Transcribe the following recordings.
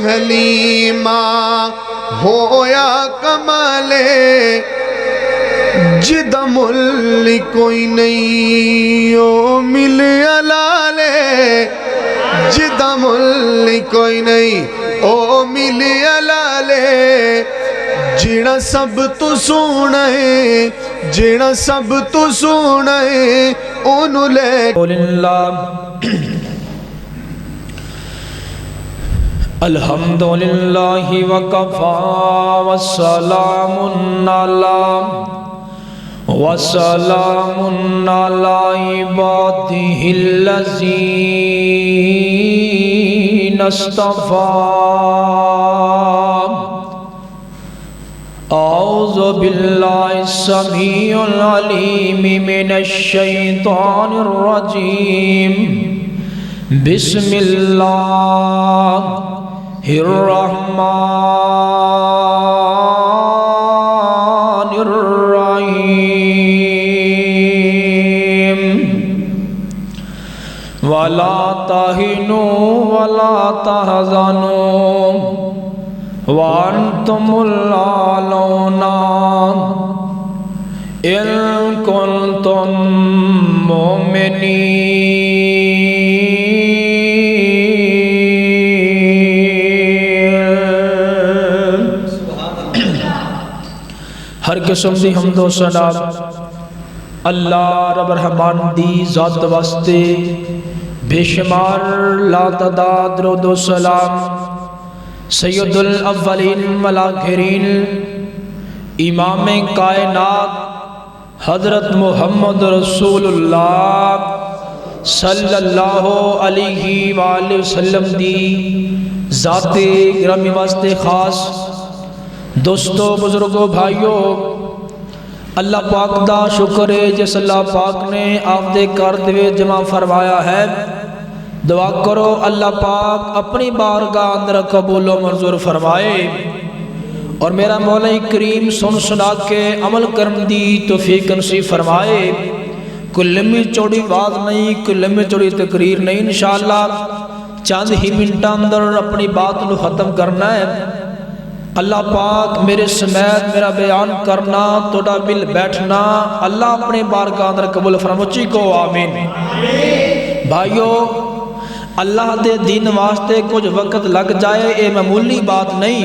حلیمہ ہویا کمالے جدہ ملی کوئی نہیں او ملے علالے جدہ ملی کوئی نہیں او ملے علالے جیڑا سب تو سونے جیڑا سب تو سونے انہوں لے الحمدللہ وکفا والسلام علی عبادہ الذین اصطفیٰ اعوذ باللہ السمیع العلیم من الشیطان الرجیم بسم اللہ الرحمن الرحیم ولا تہنوا ولا تحزنوا وانتم الاعلون ان کنتم مؤمنین۔ ہر قسم دی حمد و ثنا اللہ رب الرحمن دی ذات واسطے، بے شمار لا تعداد درود و سلام سید الاولین والآخرین امام کائنات حضرت محمد رسول اللہ صلی اللہ علیہ وآلہ وسلم دی ذات گرامی واسطے خاص۔ دوستو بزرگو بھائیو، اللہ پاک دا شکر ہے جس اللہ پاک نے آپ دے کر دے جمع فرمایا ہے۔ دعا کرو اللہ پاک اپنی بارگاہ اندر قبول و منظور فرمائے اور میرا مولا کریم سن سنا کے عمل کرن دی توفیق نصیب فرمائے۔ کوئی لمبی چوڑی بات نہیں، کوئی لمبی چوڑی تقریر نہیں، انشاءاللہ چند ہی منٹاں اندر اپنی بات نو ختم کرنا ہے۔ اللہ پاک میرے سمیت میرا بیان کرنا توڑا مل بیٹھنا اللہ اپنے بارگاہ اندر قبول فرماچی کو آمین۔ بھائیو، اللہ دے دین واسطے کچھ وقت لگ جائے اے معمولی بات نہیں۔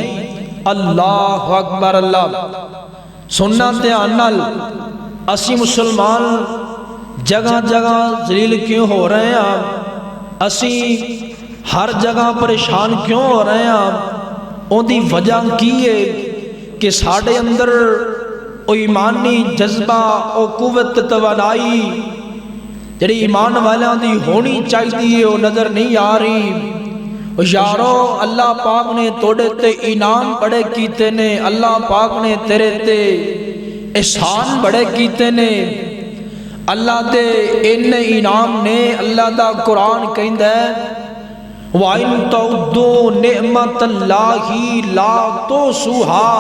اللہ اکبر، اللہ سننا دھیان نال، اسی مسلمان جگہ جگہ ذلیل کیوں ہو رہے ہیں؟ اسی ہر جگہ پریشان کیوں ہو رہے ہیں؟ ان دی وجہ کی ہے کہ ساڑھے اندر او ایمانی جذبہ او قوت توانائی جڑی ایمان والیاں دی ہونی چاہیے وہ نظر نہیں آ رہی۔ یارو، اللہ پاک نے توڑے تے انعام بڑے کیتے نے، اللہ پاک نے تیرے تے احسان بڑے کیتے نے، اللہ دے ان انعام نے اللہ دا قرآن کہندا ہے وَإِن تَعُدُّوا نِعْمَةَ اللَّهِ لَا تُحْصُوهَا۔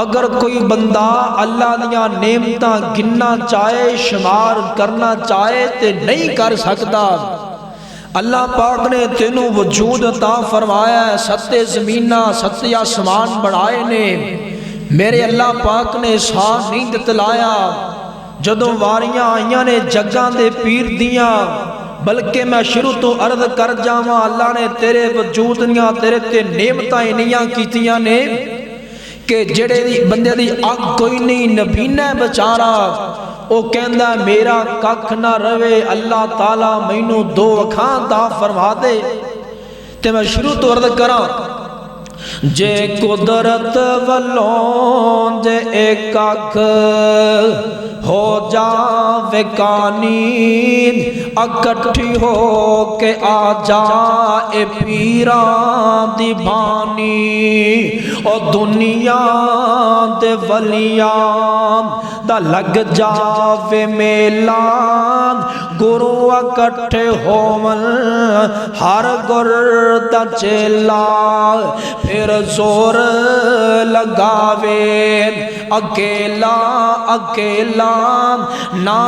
اگر کوئی بندہ اللہ دیاں نعمتاں گننا چاہے، شمار کرنا چاہے تے نہیں کر سکتا۔ اللہ پاک نے تینوں وجود عطا فرمایا ہے، ستے زمینہ ستے آسمان بڑھائے نے، میرے اللہ پاک نے سان نہیں دتلایا جدوں واریاں آئیاں نے جگاں دے پیر دیاں، بلکہ میں شروع تو عرض کر جاواں اللہ نے تیرے وجود نیاں تیرے تے نعمتاں انیاں کیتیاں نے کہ جڑے بندے دی آگ کوئی نہیں نبینا بچارا او کہندا میرا ککھ نہ روے، اللہ تعالیٰ مینوں دو اکھاں عطا فرما دے۔ تے میں شروع تو عرض کراں جے قدرت والوں جے ایک ککھ ہو جاوے کانین اکٹھی ہو کے آ جائے پیران دی بانی، او دنیا دے ولیان دا لگ جاوے میلان، ਗੁਰੂ ਇਕੱਠੇ ਹੋਵਨ ਹਰ ਗੁਰ ਦਾ ਚੇਲਾ ਫਿਰ ਜ਼ੋਰ ਲਗਾਵੇ ਅਕੇਲਾ ਅਕੇਲਾ ਨਾ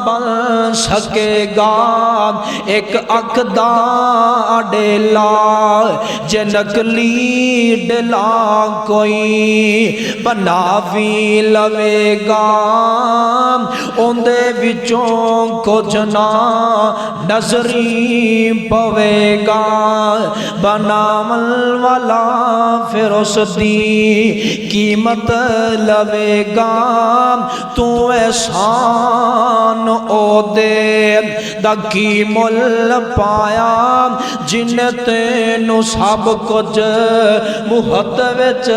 ਬਣ ਸਕੇਗਾ ਇੱਕ ਅੱਖ ਦਾ ਡੇਲਾ ਜੇ ਨਕਲੀ ਡੇਲਾ ਕੋਈ ਬਣਾ ਵੀ ਲਵੇਗਾ ਉਹਦੇ ਵਿੱਚੋਂ ਕੁਝ ਨਾ ਨਜ਼ਰੀ ਪਵੇਗਾ ਬਣਾਵਣ ਵਾਲਾ ਫਿਰ ਉਸ ਦੀ ਕੀਮਤ ਲਵੇਗਾ ਤੂੰ ਅਹਿਸਾਨ ਉਹਦੇ ਦਾ ਕੀ ਮੁੱਲ ਪਾਇਆ ਜਿਨੇ ਤੈਨੂੰ ਸਭ ਕੁਝ ਮੁਹੱਤ ਵਿੱਚ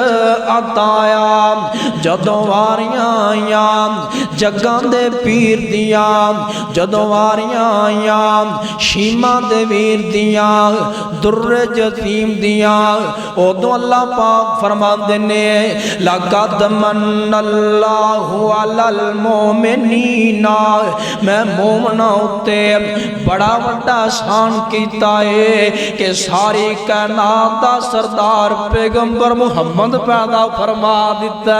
ਅਤਾਇਆ ਜਦੋਂ ਵਾਰੀਆਂ ਆਈਆਂ ਜੱਗਾਂ ਦੇ ਪੀਰ ਦੀਆਂ ਜਦੋਂ ਵਾਰੀਆਂ ਆਈਆਂ ਸ਼ੀਮਾਂ ਦੇ ਵੀਰ ਦੀਆਂ ਦੁਰਰੇ ਯਤੀਮ ਦੀਆਂ ਉਦੋਂ ਅੱਲਾਹ ਪਾਕ ਫਰਮਾਉਂਦੇ ਨੇ ਲਕਦ ਮੰਨੱਲਾਹੂ ਅਲਲ ਮੋਮਿਨੀਨਾ ਮੈਂ ਮੋਮਨਾਂ ਉੱਤੇ ਬੜਾ ਵੱਡਾ ਸ਼ਾਨ ਕੀਤਾ ਏ ਕਿ ਸਾਰੀ ਕਾਇਨਾਤ ਦਾ ਸਰਦਾਰ ਪੈਗੰਬਰ ਮੁਹੰਮਦ ਪੈਦਾ ਫਰਮਾ ਦਿੱਤਾ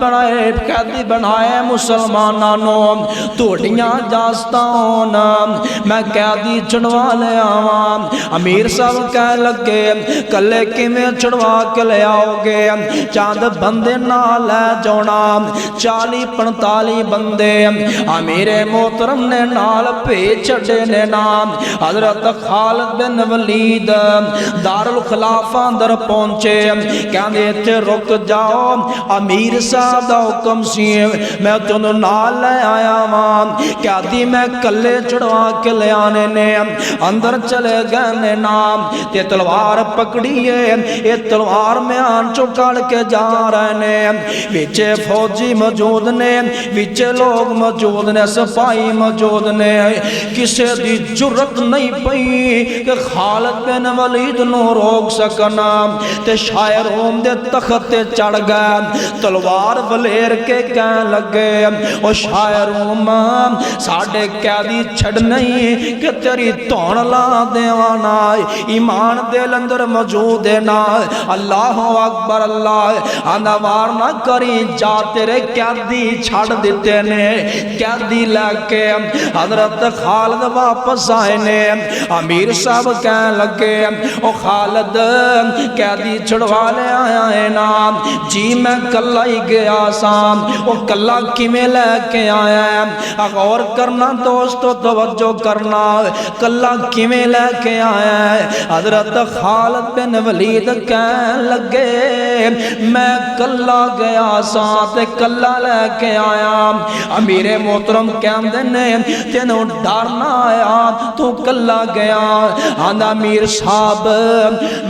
قیدی بنائے مسلمانوں توڑیاں جاستان میں قیدی چڑھوا لے آواں امیر صاحب کہہ لگے کلے کیویں چڑھوا کے لے آؤ گے چاند بندے نال لے جونا 40-45 بندے امیر محترم نے نال بھیج چھڈے نے نام حضرت خالد بن ولید دارالخلافہ اندر پہنچے کہندے تے رک جاؤ امیر صاحب دا حکم سی میں تینوں نال لے آیا واں قیدی میں کلے چڑھوا کے لے آنے نے اندر چلے گئے نے نام تے تلوار پکڑیے یہ تلوار میں آن چکڑ کے جا رہے نے وچے فوجی موجود نے وچے لوگ موجود نے سپاہی موجود نے کسے دی جرت نہیں پئی کہ خالد بن ولید نو روک سکنا تے شاعر روم دے تخت تے چڑھ گئے تلوار ولیر کے کہنے لگے او شاعر روم ساڑھے قیدی چھڑ نہیں کہ تیری تون لا دیوانا ایمان دل اندر موجود ہے نا اللہ اکبر اللہ انوار نہ کری جا تیرے قیدی چھڑ دیتے نے قیدی لے کے حضرت خالد واپس آئے نے امیر صاحب کہنے لگے او خالد قیدی چھڑوا لے آیا ہے نا جی میں کلہ ہی گیا سام او کلہ کی میں لے کے آیا ہے غور کرنا دوستو توجہ کرنا کلہ کی میں لے کے آیا ہے حضرت خالد بن ولید کہنے لگے میں کلہ گیا سام تے کلہ لے کے آیا امیر محترم کہندے نے تینوں ڈرنا آیا تو کلہ گیا آندہ امیر صاحب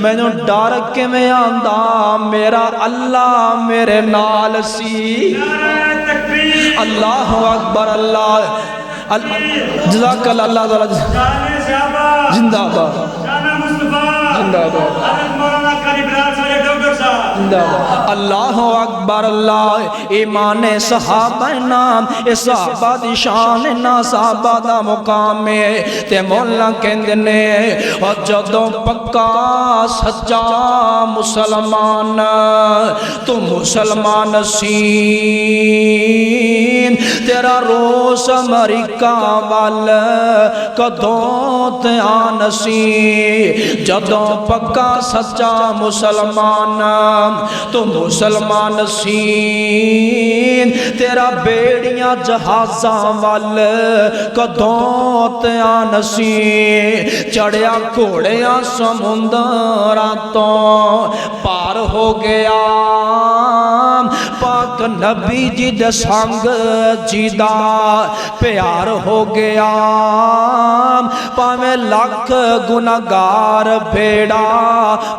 میں نے ڈر کے میں آندہ میرا اللہ میرے نال سی اللہ اکبر اللہ جزاک اللہ زندہ باد زندہ باد اللہ اکبر اللہ ایمان صحابہ نام صحابہ دی شان نا صحابہ دا مقام تے مولا کہندے نے اور جدوں پکا سچا مسلمان تو مسلمان سین تیرا روس امریکہ وال کدوں تے آن سی جدوں پکا سچا مسلمان تو مسلمان سین تیرا بیڑیاں جہازاں وال کدوں تے آن سی چڑھیا گھوڑیاں سمندراں تو پار ہو گیا پاک نبی جی دے سنگ جی دا پیار ہو گیا پاویں لاکھ گناہگار بھیڑا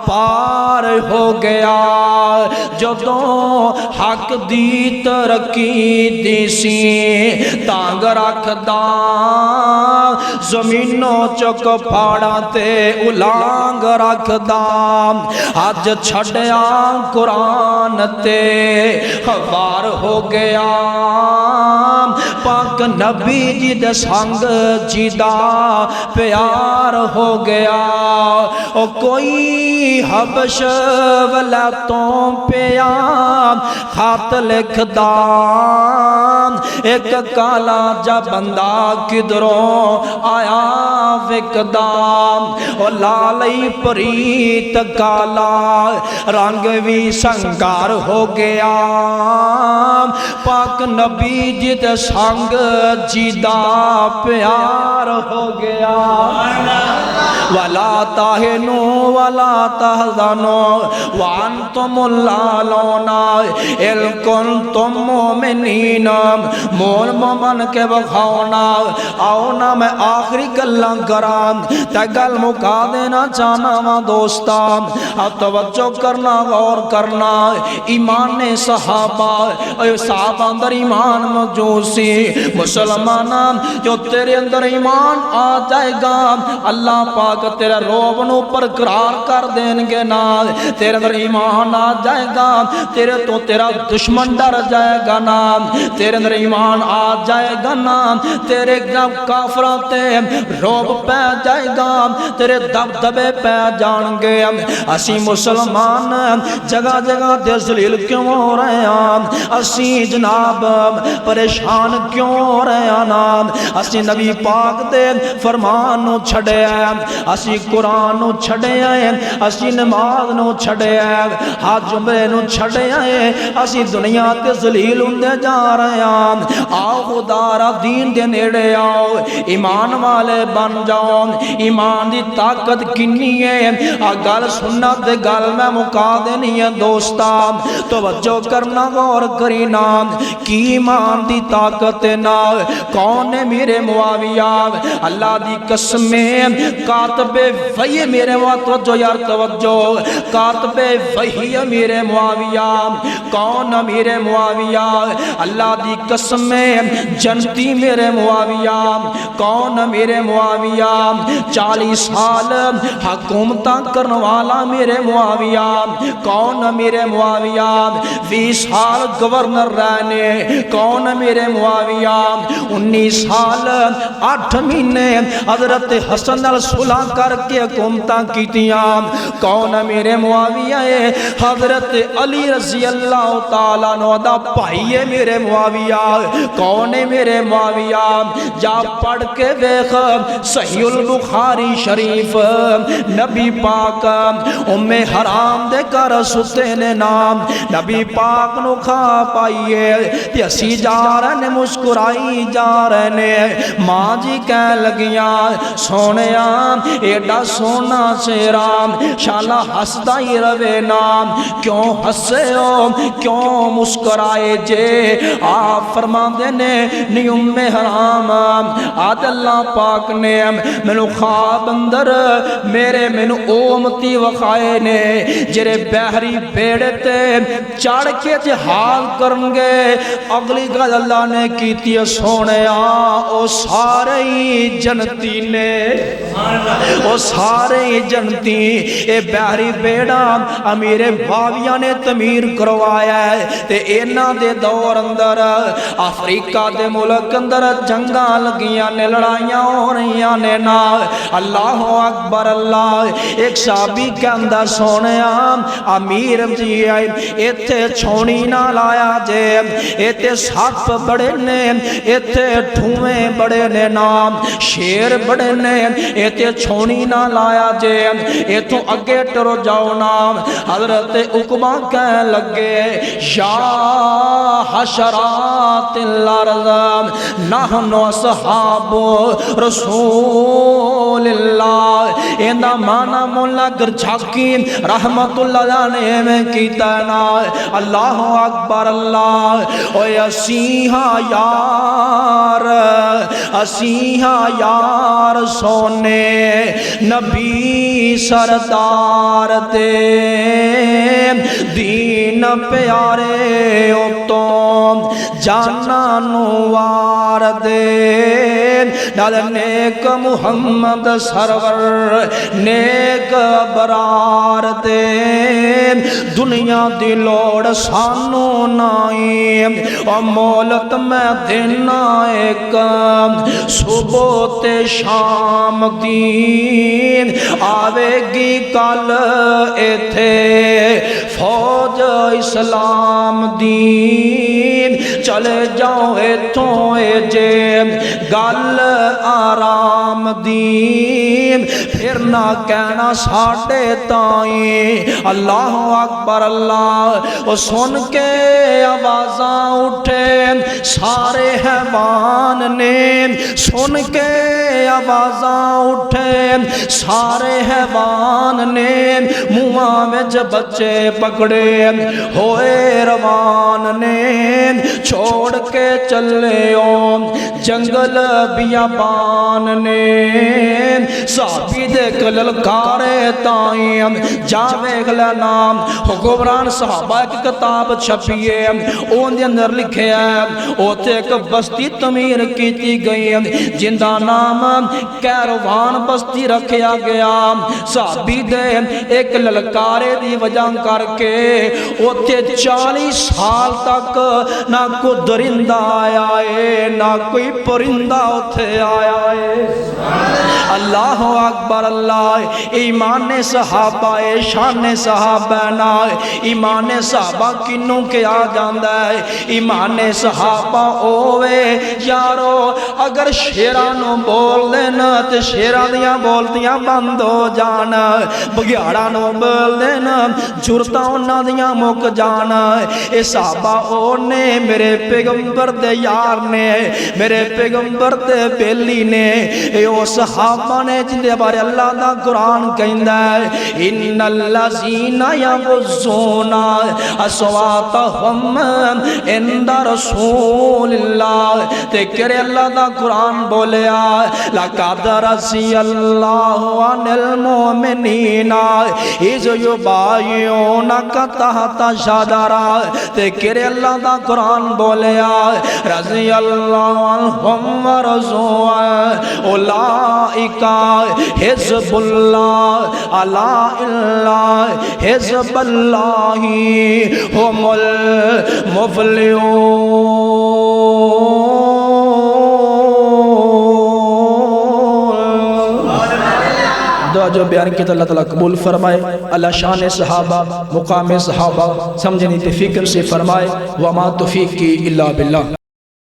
پار ہو گیا جدوں حق دی ترقی دی سی تانگ رکھدا زمینوں چک پھاڑا تے الانگ رکھدا اج چھڑیا قرآن تے خوار ہو گیا پاک نبی جی دے سنگ جی دا پیار ہو گیا او کوئی حبش ولاتوں پیا خط لکھ دا ایک کالا جا بندہ کدروں آیا وکدا او لالی پریت کالا رنگ بھی سنگار ہو گیا پاک نبی جی دے سنگ جی دا پیار ہو گیا وَلَا تَهِنُوا وَلَا تَحْزَنُوا وَأَنْتُمُ الْأَعْلَوْنَ إِن كُنتُم مُؤْمِنِينَ مول مومن کے بخاؤنا آؤنا میں آخری گلاں کرام تے گل مکا دینا چاہنا وا دوستا اب توجہ کرنا غور کرنا ایمان صحابہ صحابہ اندر ایمان موجود سی مسلمان جو تیرے اندر ایمان آ جائے گا اللہ پاک تیرے روب نو پر قرار کر دیں گے نا تیرے اندر ایمان آ جائے گا تیرے تو تیرا دشمن ڈر جائے گا نا، تیرے اندر ایمان آ جائے گا نا، تیرے کافراں تے روب پہ جائے گا، تیرے دبدبے پہ جان گے۔ اسی مسلمان جگہ جگہ تے ذلیل کیوں ہو رہے ہیں؟ اسی جناب پریشان کیوں ہو رہے ہیں نا؟ اسی نبی پاک دے فرمان نو چھڑے ہیں، اسی قرآن نو چھڑے ہیں، اسی نماز نو چھڑے ہیں، حج عمرے نو چھڑے ہیں، اسی دنیا تے ذلیل ہوندے جا رہے ہیں۔ آؤ خدا را دین دے نیڑے آؤ، ایمان والے بن جاؤ۔ ایمان دی طاقت کنی ہے، گل سننا تے گل میں مکا دینی ہے دوستا، توجہ کرنا غور کرینا، کی ایمان دی طاقت نہ کون ہے میرے معاویہ؟ اللہ دی قسمیں کاتب وحی میرے توجہ یار توجہ، کاتب وحی میرے معاویہ، کون میرے معاویہ؟ اللہ دی قسمیں جنتی میرے معاویہ، کون میرے معاویہ؟ 40 سال حکومتاں کرنے والا میرے معاویہ، کون میرے معاویہ؟ 20 سال گورنر رہنے، کون میرے معاویہ؟ 19 سال 8 مہینے حضرت حسن صلح کر کے حکومتاں کیتیاں، کون میرے معاویہ ہے؟ حضرت علی رضی اللہ تعالیٰ عنہ دا بھائی ہے میرے معاویہ، کون ہے میرے معاویہ؟ جا پڑھ کے دیکھ صحیح البخاری شریف، نبی پاک ام حرام دے کر ستے نے نام، نبی پاک نو کھا پائیے تے اسی جا رہے نے مسکرائی جا رہے نے۔ ماں جی کہہ لگیاں سونیا ایڈا سونا چہرہ شالا ہسدا ہی روے نام، کیوں ہسے ہو کیوں مسکرائے جے؟ آپ فرما دینے نی ام حرام آج اللہ پاک نے مینو خواب اندر میرے مینو اومتی وخائے نے جرے بحری بیڑے تے چڑھ کے جہاد کرنگے۔ اگلی گل اللہ نے کیتی سونے او سارے ہی جنتی نے، او سارے ہی جنتی۔ اے بحری بیڑا امیر معاویہ نے تعمیر کروایا ہے تے اینا دے دور اندر افریقہ دے ملک اندر جنگاں لگیاں نے، لڑائیاں ہو رہیاں نے نا۔ اللہ اکبر اللہ۔ ایک صحابی کے اندر سونے امیر جی آئے ایتھے چھونی نہ لایا جے، ایتھے سپ بڑے نے، ایتھے ٹھویں بڑے نے نام، شیر بڑے نے، ایتھے چھونی نہ لایا جے، ایتھوں اگے ٹرو جاؤ نام۔ حضرت عقبہ کہہ لگے یا حشرات الارض نحن اصحاب رسول اللہ۔ اینا مانا مولا گرچھاکی رحمت اللہ علیہ میں کیتا نا۔ اللہ اکبر اللہ۔ اوے اسیحا یار، اسیحا یار سونے نبی سردار دے دین پیارے اتوں جانا نوار دے نال نیک محمد سرور نیک برار دے۔ دنیا دی لوڑ سانو نائی اور مولت میں دینا ایک صبح تے شام دین آوے گی کل ایتھے فوج اسلام دین چلے جاؤ ایتھوں اے جے گل آرام دین پھر نہ کہنا ساڑھے تائیں۔ اللہ اکبر اللہ۔ وہ سن کے آوازاں اٹھے سارے حیوان نے، سن کے آوازاں اٹھے سارے حیوان نے، منہ میں بچے پکڑے ہوئے روان نے، چھوڑ کے چلے جنگل بیابان نے۔ صحابی دیکھ للکارے تائیں جاوے گلا نام حکمران صحابہ کی کتاب چھپیے اون دے اندر لکھے ہیں اوتے ایک بستی تعمیر کیتی گئی جن دا نام کیروان بستی رکھیا گیا صحابی دے ایک للکارے دی وجہ کر کے اوتے 40 سال تک نہ کوئی درندہ آیا ہے نہ کوئی پرندہ اوتے آیا ہے اللہ اکبر اللہ ایمان صحابہ شان صحابہ نا ایمان صحابہ کنوں کے آ جاندہ ہے ایمان صحابہ اوے یارو اگر شیرانوں بول دینا تے شیران دیاں بولتیاں بند ہو جانا بگیارانوں بول دینا جرتا انہاں دیاں مک جانا اے صحابہ اونے میرے پیغمبر دے یار نے میرے پیغمبر دے بیلی نے اے او صحابہ نے جن دے بارے اللہ دا قرآن کہندہ ہے ان الذین یغضون اصواتہم عند رسول اللہ تے کرے اللہ دا قرآن بولیا لقد رضی اللہ عن المؤمنین اذ یبایعونک تحت شجرہ تے کرے اللہ دا قرآن بولیا رضی اللہ عنہم ورضوا اولئک حزب اللہ الا اللہ حزب اللہ ہم المفلحون دعا جو بیان کی اللہ تعالیٰ قبول فرمائے اللہ شان صحابہ مقام صحابہ سمجھنے تے فکر سے فرمائے وما توفیقی الا باللہ